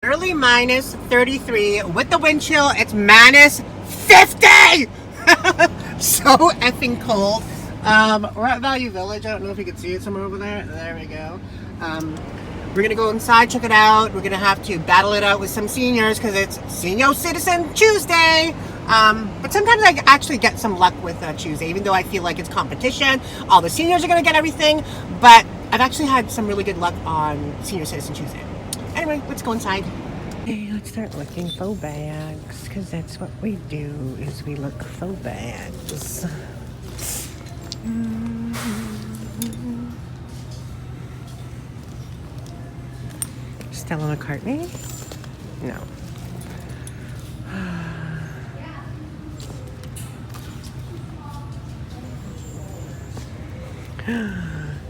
early minus 33. With the wind chill, it's minus 50! So effing cold. We're at Value Village. I don't know if you can see it somewhere over there. There we go. We're gonna go inside, check it out. We're gonna have to battle it out with some seniors because it's Senior Citizen Tuesday. But sometimes I actually get some luck with Tuesday, even though I feel like it's competition. All the seniors are gonna get everything, but I've actually had some really good luck on Senior Citizen Tuesday. Anyway, let's go inside. Okay, let's start looking for bags, because that's what we do, is we look for bags. Stella McCartney? No.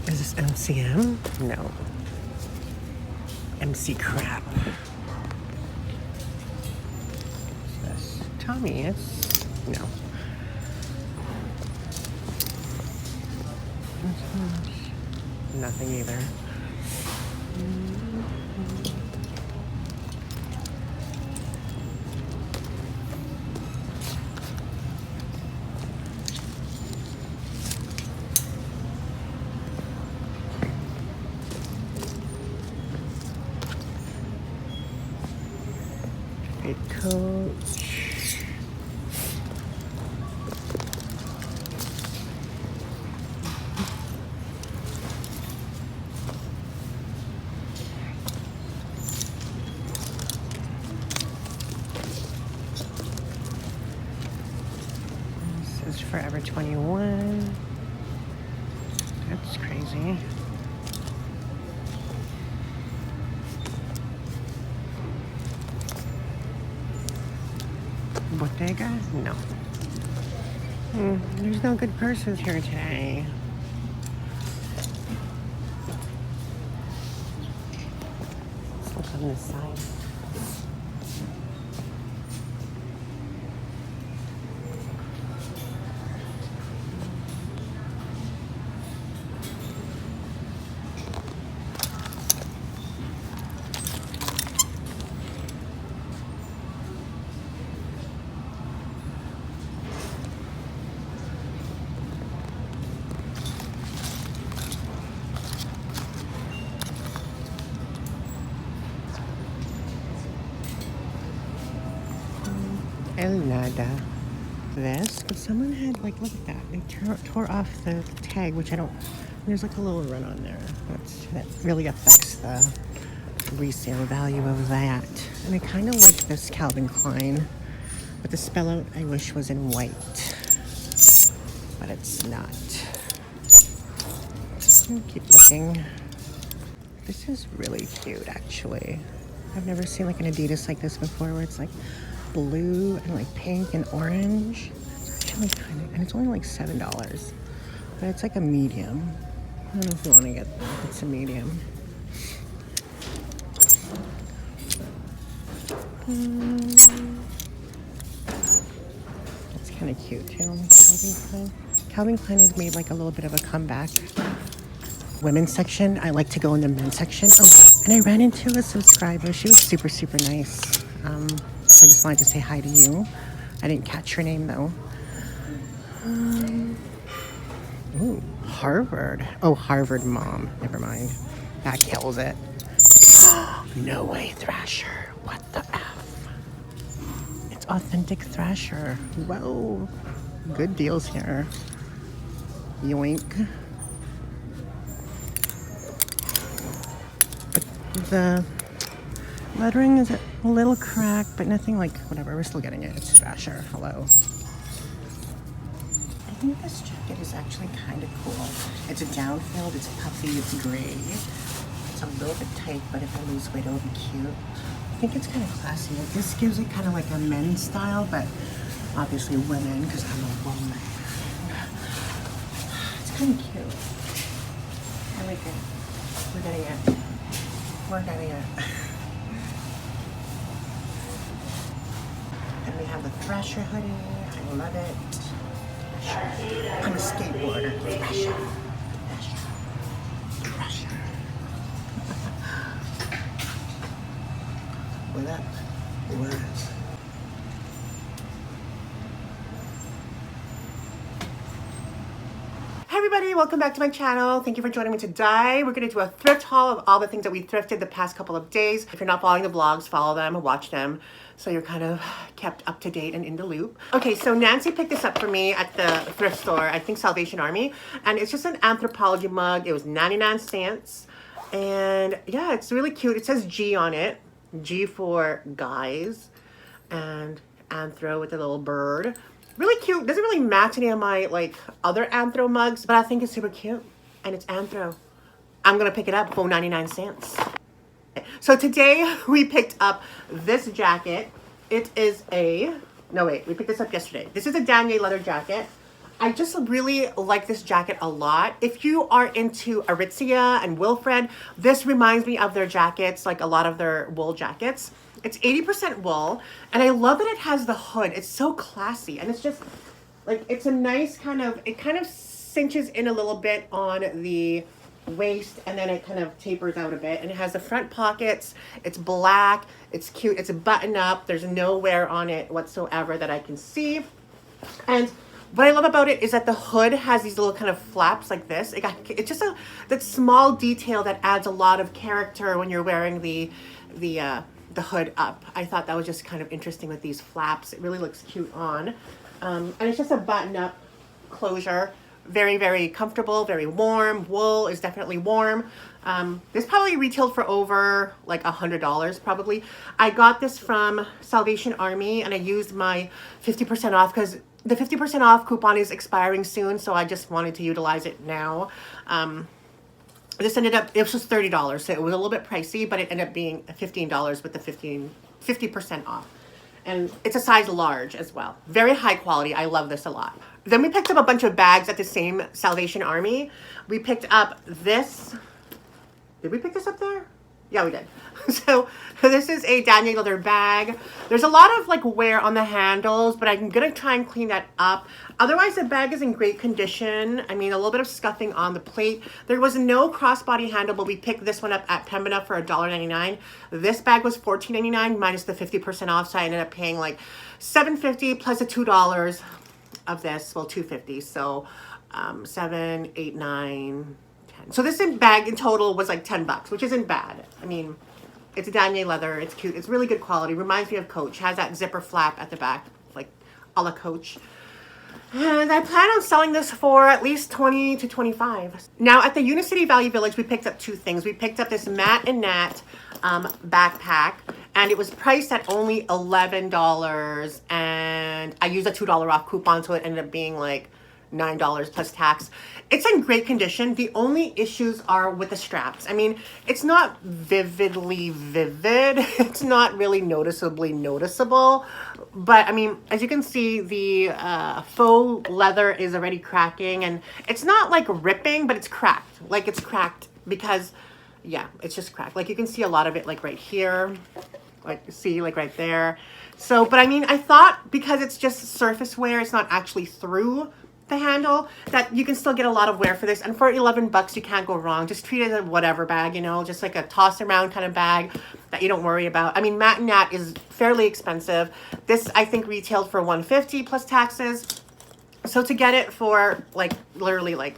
Is this MCM? No. MC Crap. Is this Tommy's? No. Nothing either. Coach. This is Forever 21. That's crazy. Bottega? No. There's no good purses here today. Let's look on this side. El Nada. This, but someone had, like, look at that. They tore off the tag, which I don't, there's like a little run on there. That really affects the resale value of that. And I kind of like this Calvin Klein, but the spell out I wish was in white, but it's not. I'll keep looking. This is really cute, actually. I've never seen like an Adidas like this before, where it's like blue and like pink and orange. It's actually kind of, and it's only like $7, but it's like a medium. I don't know if you want to get that. It's a medium. It's kind of cute too. Calvin Klein. Calvin Klein has made like a little bit of a comeback. Women's section. I like to go in the men's section. Oh, and I ran into a subscriber. She was super, super nice. So I just wanted to say hi to you. I didn't catch her name though. Ooh, Harvard. Oh, Harvard mom. Never mind. That kills it. No way, Thrasher. What the F? It's authentic Thrasher. Whoa. Good deals here. Yoink. The lettering is a little cracked, but nothing like, whatever, we're still getting it. It's Thrasher. Hello. I think this jacket is actually kind of cool. It's a downfilled, it's puffy, it's gray. It's a little bit tight, but if I lose weight, it'll be cute. I think it's kind of classy. This gives it kind of like a men's style, but obviously women, because I'm a woman. It's kind of cute. I like it. We're getting it. We're getting it. And we have the Thrasher hoodie. I love it. Thrasher. I'm a skateboarder. Thrasher. Thrasher. Thrasher. Look at that. It was. Hey everybody, welcome back to my channel. Thank you for joining me today. We're going to do a thrift haul of all the things that we thrifted the past couple of days. If you're not following the vlogs, follow them, watch them, so you're kind of kept up to date and in the loop. Okay, so Nancy picked this up for me at the thrift store, I think Salvation Army, and it's just an anthropology mug. It was 99 cents, and yeah, it's really cute. It says G on it, G for guys, and anthro with a little bird. Really cute. Doesn't really match any of my like other anthro mugs, but I think it's super cute, and it's anthro. I'm gonna pick it up for 99 cents. So today we picked up this jacket. It is a, no wait, we picked this up yesterday. This is a Danier leather jacket. I just really like this jacket a lot. If you are into Aritzia and Wilfred, this reminds me of their jackets, like a lot of their wool jackets. It's 80% wool, and I love that it has the hood. It's so classy, and it's just like, it's a nice kind of, it kind of cinches in a little bit on the waist, and then it kind of tapers out a bit, and it has the front pockets. It's black, it's cute, it's a button up, there's no wear on it whatsoever that I can see. And what I love about it is that the hood has these little kind of flaps like this. It's just that small detail that adds a lot of character when you're wearing the hood up. I thought that was just kind of interesting with these flaps. It really looks cute on. And it's just a button-up closure. Very, very comfortable, very warm. Wool is definitely warm. This probably retailed for over like $100 probably. I got this from Salvation Army, and I used my 50% off because the 50% off coupon is expiring soon, so I just wanted to utilize it now. This ended up, it was just $30, so it was a little bit pricey, but it ended up being $15 with the 50% off. And it's a size large as well. Very high quality. I love this a lot. Then we picked up a bunch of bags at the same Salvation Army. We picked up this. Did we pick this up there? Yeah, we did. So this is a Danier leather bag. There's a lot of like wear on the handles, but I'm gonna try and clean that up. Otherwise, the bag is in great condition. I mean, a little bit of scuffing on the plate. There was no crossbody handle, but we picked this one up at Pembina for $1.99. This bag was $14.99 minus the 50% off, so I ended up paying like $7.50 plus the $2 of this. Well, $2.50. So 7, 8, 9. So this bag in total was like $10, which isn't bad. I mean, it's a Danier leather. It's cute. It's really good quality. Reminds me of Coach. Has that zipper flap at the back, like a la Coach. And I plan on selling this for at least $20 to $25. Now at the Unicity Value Village, we picked up two things. We picked up this Matt and Nat backpack, and it was priced at only $11. And I used a $2 off coupon, so it ended up being like $9 plus tax. It's in great condition. The only issues are with the straps. I mean, it's not vividly vivid. It's not really noticeably noticeable. But I mean, as you can see, the faux leather is already cracking, and it's not like ripping, but it's cracked. Like it's cracked because, yeah, it's just cracked. Like you can see a lot of it like right here, like see like right there. So, but I mean, I thought because it's just surface wear, it's not actually through the handle, that you can still get a lot of wear for this. And for $11 you can't go wrong. Just treat it as a whatever bag, you know, just like a toss around kind of bag that you don't worry about. I mean, Matt and Nat is fairly expensive. This I think retailed for $150 plus taxes. So to get it for like literally like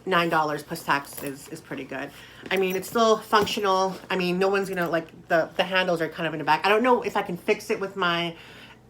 $9 plus tax is pretty good. I mean, it's still functional. I mean, no one's gonna like the handles are kind of in the back. I don't know if I can fix it with my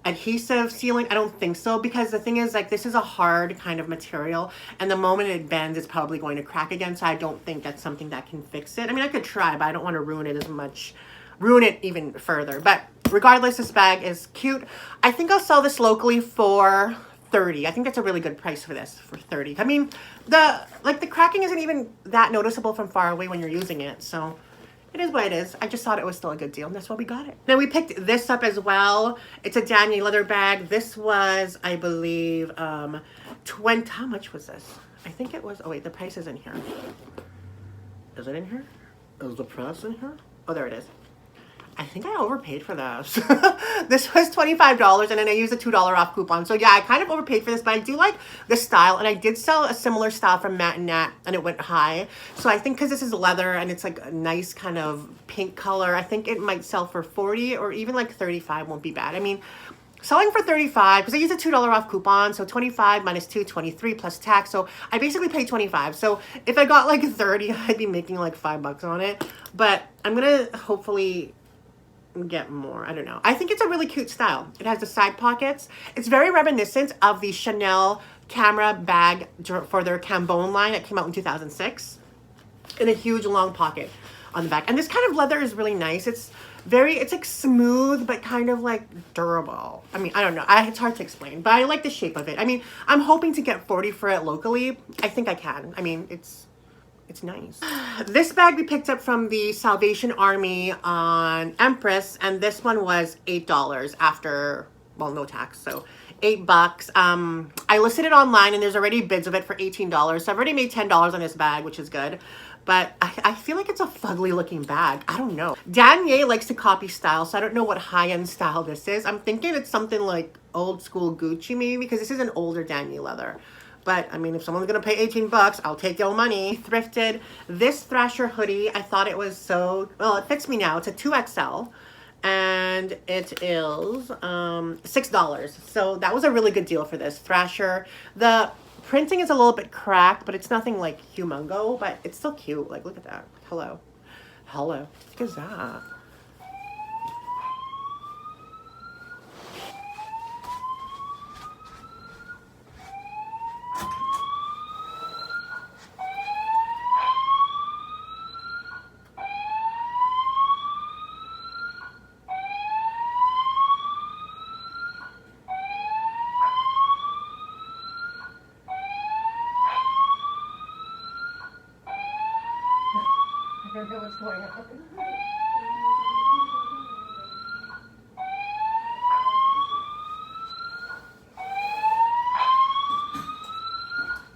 adhesive sealing. I don't think so, because the thing is, like, this is a hard kind of material, and the moment it bends, it's probably going to crack again. So I don't think that's something that can fix it. I mean, I could try, but I don't want to ruin it as much, ruin it even further. But regardless, this bag is cute. I think I'll sell this locally for $30. I think that's a really good price for this, for $30. I mean, the cracking isn't even that noticeable from far away when you're using it, so it is what it is. I just thought it was still a good deal, and that's why we got it. Now we picked this up as well. It's a Danier leather bag. This was, I believe, 20. How much was this? I think it was. Oh wait, the price is in here. Is it in here? Is the price in here? Oh, there it is. I think I overpaid for this. This was $25 and then I used a $2 off coupon. So yeah, I kind of overpaid for this, but I do like the style. And I did sell a similar style from Matt and Nat and it went high. So I think because this is leather and it's like a nice kind of pink color, I think it might sell for 40 or even like 35 won't be bad. I mean, selling for 35 because I used a $2 off coupon. So 25 minus 2, 23 plus tax. So I basically paid 25. So if I got like 30, I'd be making like $5 on it. But I'm going to hopefully get more. I don't know. I think it's a really cute style. It has the side pockets. It's very reminiscent of the Chanel camera bag for their Cambone line that came out in 2006. And a huge long pocket on the back. And this kind of leather is really nice. It's like smooth, but kind of like durable. I mean, I don't know. It's hard to explain, but I like the shape of it. I mean, I'm hoping to get 40 for it locally. I think I can. I mean, it's nice. This bag we picked up from the Salvation Army on Empress, and this one was $8 after, well, no tax, so $8. I listed it online and there's already bids of it for $18. So I've already made $10 on this bag, which is good. But I feel like it's a fugly looking bag. I don't know. Danier likes to copy style, so I don't know what high-end style this is. I'm thinking it's something like old school Gucci maybe, because this is an older Danier leather. But, I mean, if someone's going to pay $18, I'll take your money. Thrifted this Thrasher hoodie. I thought it was so... Well, it fits me now. It's a 2XL. And it is $6. So that was a really good deal for this Thrasher. The printing is a little bit cracked, but it's nothing, like, humongo. But it's still cute. Like, look at that. Hello. Hello. Look at that. I don't know what's going on.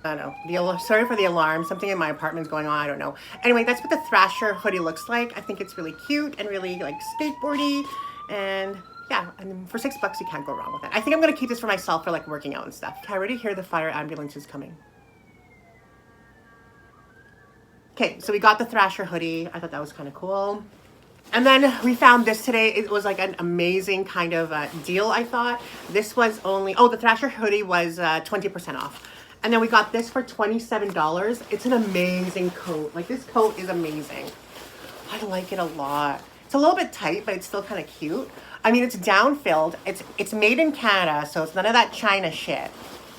I don't know. Sorry for the alarm. Something in my apartment's going on. I don't know. Anyway, that's what the Thrasher hoodie looks like. I think it's really cute and really like skateboardy. And yeah, and for $6, you can't go wrong with it. I think I'm going to keep this for myself for like working out and stuff. I already hear the fire ambulance is coming. Okay, so we got the Thrasher hoodie. I thought that was kind of cool. And then we found this today. It was like an amazing kind of deal, I thought. This was only, oh, the Thrasher hoodie was 20% off. And then we got this for $27. It's an amazing coat. Like, this coat is amazing. I like it a lot. It's a little bit tight, but it's still kind of cute. I mean, it's down-filled. It's made in Canada, so it's none of that China shit.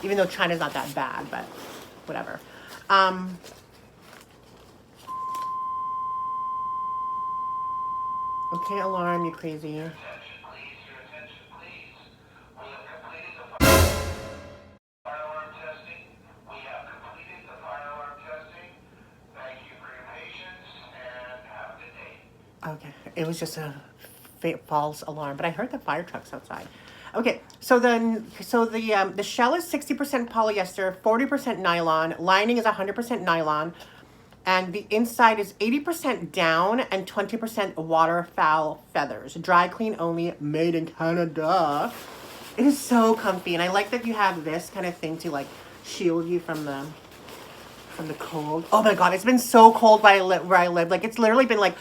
Even though China's not that bad, but whatever. Okay, alarm, you crazy. Okay, it was just a false alarm, but I heard the fire trucks outside. Okay, so the shell is 60% polyester, 40% nylon, lining is 100% nylon, and the inside is 80% down and 20% waterfowl feathers. Dry clean only, made in Canada. It is so comfy, and I like that you have this kind of thing to like shield you from the cold. Oh my god, it's been so cold where I live. Like, it's literally been like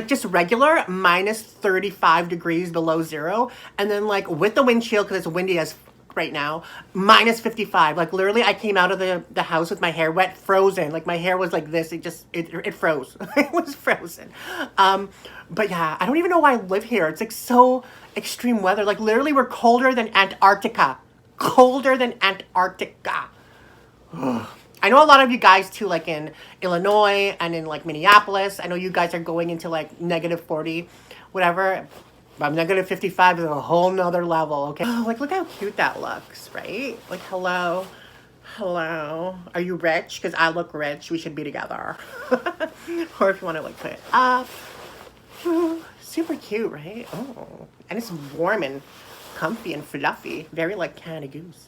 just regular minus 35 degrees below zero, and then like with the wind chill because it's windy as right now, minus 55. Like, literally I came out of the house with my hair wet, frozen. Like, my hair was like this. It froze. It was frozen. But yeah, I don't even know why I live here. It's like so extreme weather. Like, literally we're colder than Antarctica. Colder than Antarctica. I know a lot of you guys too, like in Illinois and in like Minneapolis. I know you guys are going into like negative 40, whatever. But negative 55 is a whole nother level, okay? Oh, like, look how cute that looks, right? Like, hello. Hello. Are you rich? Because I look rich. We should be together. Or if you want to like put it up. Ooh, super cute, right? Oh, and it's warm and comfy and fluffy. Very like Canada Goose.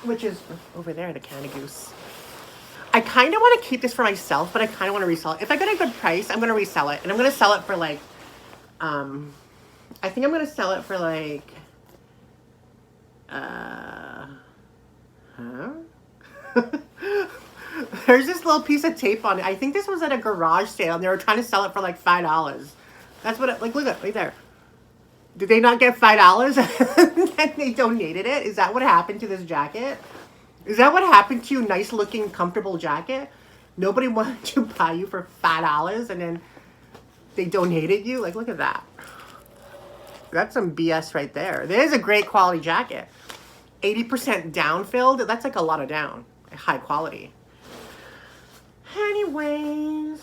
Which is over there, the Canada Goose. I kind of want to keep this for myself, but I kind of want to resell it. If I get a good price, I'm going to resell it. And I'm going to sell it for like I think I'm gonna sell it for like, There's this little piece of tape on it. I think this was at a garage sale and they were trying to sell it for like $5. That's what it, like, look at it right there. Did they not get $5 and they donated it? Is that what happened to this jacket? Is that what happened to you? Nice looking, comfortable jacket? Nobody wanted to buy you for $5 and then they donated you? Like, look at that. That's some BS right there. There's a great quality jacket. 80% down filled. That's like a lot of down. High quality. Anyways.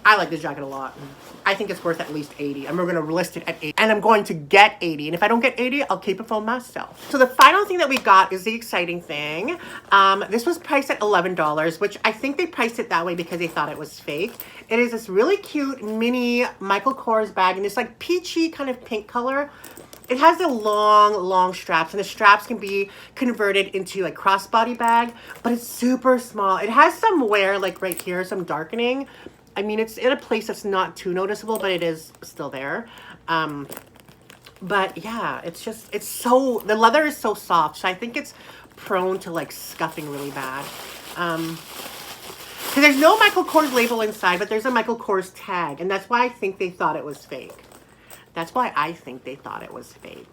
I like this jacket a lot. I think it's worth at least 80. And we're going to list it at 80. And I'm going to get 80. And if I don't get 80, I'll keep it for myself. So the final thing that we got is the exciting thing. This was priced at $11, which I think they priced it that way because they thought it was fake. It is this really cute mini Michael Kors bag in this like peachy kind of pink color. It has the long straps, and the straps can be converted into a crossbody bag, but it's super small. It has some wear, like right here, some darkening. I mean, it's in a place that's not too noticeable, but it is still there. But yeah, it's so, the leather is so soft, so I think it's prone to like scuffing really bad. So there's no Michael Kors label inside, but there's a Michael Kors tag, and that's why I think they thought it was fake. That's why I think they thought it was fake.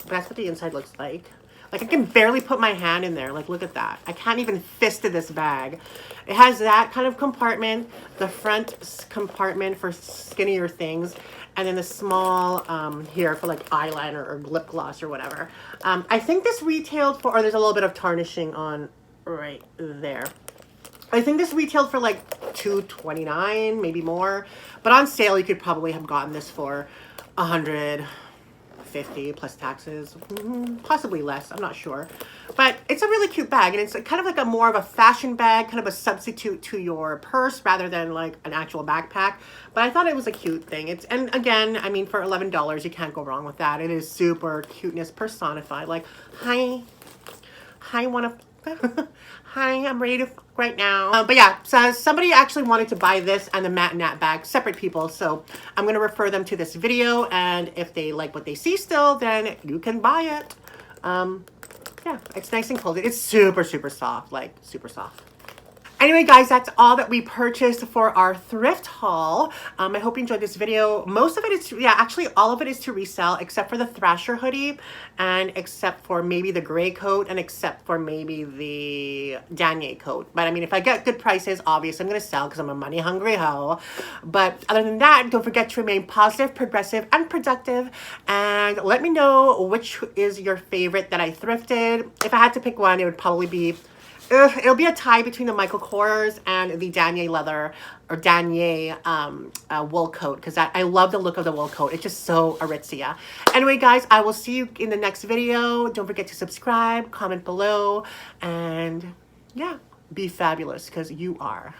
But that's what the inside looks like. Like, I can barely put my hand in there. Like, look at that. I can't even fist this bag. It has that kind of compartment, the front compartment for skinnier things, and then the small here for like eyeliner or lip gloss or whatever. I think this retailed for, or there's a little bit of tarnishing on right there. I think this retailed for like $229, maybe more. But on sale, you could probably have gotten this for $150 plus taxes, possibly less. I'm not sure. But it's a really cute bag, and it's kind of like a more of a fashion bag, kind of a substitute to your purse rather than like an actual backpack. But I thought it was a cute thing. And again, I mean, for $11, you can't go wrong with that. It is super cuteness personified. Like, hi, hi, I'm ready to fuck right now. But yeah, so somebody actually wanted to buy this and the Matte Nat bag, separate people. So I'm going to refer them to this video. And if they like what they see still, then you can buy it. Yeah, it's nice and cold. It's super soft, like super soft. Anyway, guys, that's all that we purchased for our thrift haul. I hope you enjoyed this video. Most of it is, yeah, actually all of it is to resell, except for the Thrasher hoodie, and except for maybe the gray coat, and except for maybe the Danier coat. But I mean, if I get good prices, obviously I'm going to sell because I'm a money hungry hoe. But other than that, don't forget to remain positive, progressive, and productive. And let me know which is your favorite that I thrifted. If I had to pick one, it would probably be... it'll be a tie between the Michael Kors and the Danier leather or Danier wool coat, because I love the look of the wool coat. It's just so Aritzia. Anyway, guys, I will see you in the next video. Don't forget to subscribe, comment below, and yeah, be fabulous because you are.